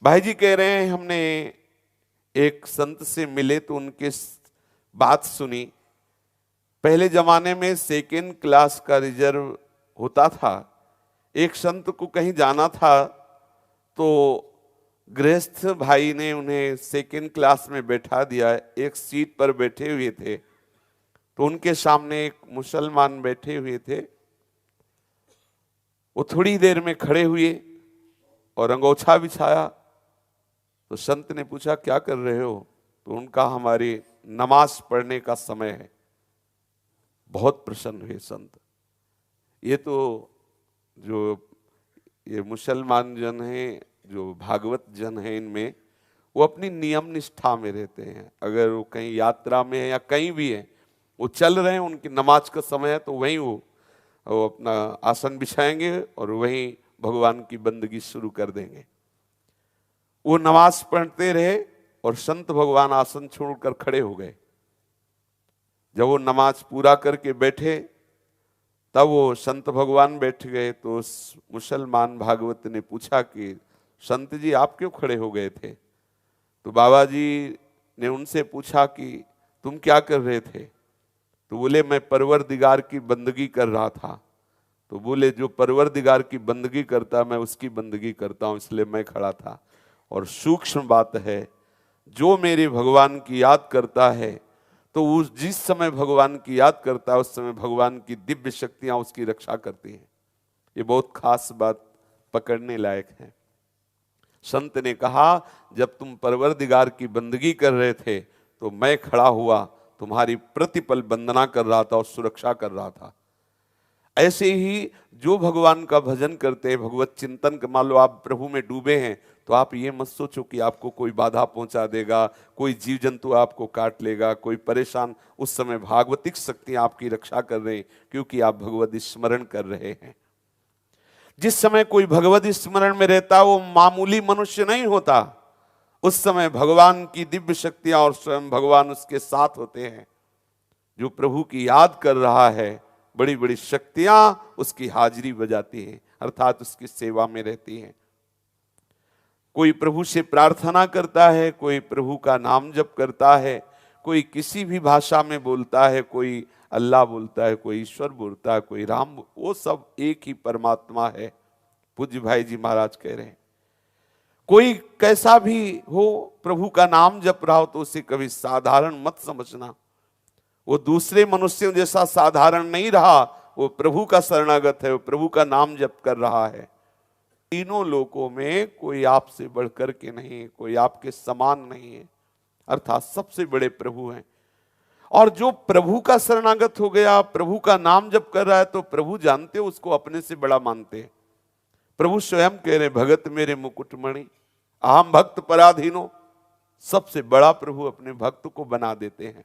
भाई जी कह रहे हैं हमने एक संत से मिले तो उनके बात सुनी। पहले जमाने में सेकेंड क्लास का रिजर्व होता था। एक संत को कहीं जाना था तो गृहस्थ भाई ने उन्हें सेकेंड क्लास में बैठा दिया। एक सीट पर बैठे हुए थे तो उनके सामने एक मुसलमान बैठे हुए थे। वो थोड़ी देर में खड़े हुए और अंगोछा बिछाया। तो संत ने पूछा क्या कर रहे हो? तो उनका हमारी नमाज पढ़ने का समय है। बहुत प्रसन्न हुए संत। ये तो जो ये मुसलमान जन हैं, जो भागवत जन हैं, इनमें वो अपनी नियम निष्ठा में रहते हैं। अगर वो कहीं यात्रा में है या कहीं भी है, वो चल रहे हैं, उनकी नमाज का समय है तो वहीं वो अपना आसन बिछाएंगे और वहीं भगवान की बंदगी शुरू कर देंगे। वो नमाज पढ़ते रहे और संत भगवान आसन छोड़कर खड़े हो गए। जब वो नमाज पूरा करके बैठे तब वो संत भगवान बैठ गए। तो उस मुसलमान भागवत ने पूछा कि संत जी आप क्यों खड़े हो गए थे? तो बाबा जी ने उनसे पूछा कि तुम क्या कर रहे थे? तो बोले मैं परवरदिगार की बंदगी कर रहा था। तो बोले जो परवरदिगार की बंदगी करता मैं उसकी बंदगी करता हूं, इसलिए मैं खड़ा था। और सूक्ष्म बात है, जो मेरे भगवान की याद करता है तो उस जिस समय भगवान की याद करता है उस समय भगवान की दिव्य शक्तियां उसकी रक्षा करती हैं। ये बहुत खास बात पकड़ने लायक है। संत ने कहा जब तुम परवरदिगार की बंदगी कर रहे थे तो मैं खड़ा हुआ, तुम्हारी प्रतिपल वंदना कर रहा था और सुरक्षा कर रहा था। ऐसे ही जो भगवान का भजन करते हैं, भगवत चिंतन, मान लो आप प्रभु में डूबे हैं तो आप ये मत सोचो कि आपको कोई बाधा पहुंचा देगा, कोई जीव जंतु आपको काट लेगा, कोई परेशान। उस समय भागवतिक शक्तियां आपकी रक्षा कर रही हैं क्योंकि आप भगवत स्मरण कर रहे हैं। जिस समय कोई भगवत स्मरण में रहता वो मामूली मनुष्य नहीं होता। उस समय भगवान की दिव्य शक्तियां और स्वयं भगवान उसके साथ होते हैं। जो प्रभु की याद कर रहा है बड़ी बड़ी शक्तियां उसकी हाजिरी बजाती हैं, अर्थात उसकी सेवा में रहती हैं। कोई प्रभु से प्रार्थना करता है, कोई प्रभु का नाम जप करता है, कोई किसी भी भाषा में बोलता है, कोई अल्लाह बोलता है, कोई ईश्वर बोलता है, कोई राम, वो सब एक ही परमात्मा है। पूज्य भाई जी महाराज कह रहे हैं कोई कैसा भी हो प्रभु का नाम जप रहा हो तो उसे कभी साधारण मत समझना। वो दूसरे मनुष्यों जैसा साधारण नहीं रहा, वो प्रभु का शरणागत है, वो प्रभु का नाम जप कर रहा है। तीनों लोकों में कोई आपसे बढ़कर के नहीं, कोई आपके समान नहीं है, अर्थात सबसे बड़े प्रभु हैं। और जो प्रभु का शरणागत हो गया, प्रभु का नाम जप कर रहा है तो प्रभु जानते हो उसको अपने से बड़ा मानते हैं। प्रभु स्वयं कह रहे भगत मेरे मुकुटमणि अहम भक्त पराधीनो। सबसे बड़ा प्रभु अपने भक्त को बना देते हैं।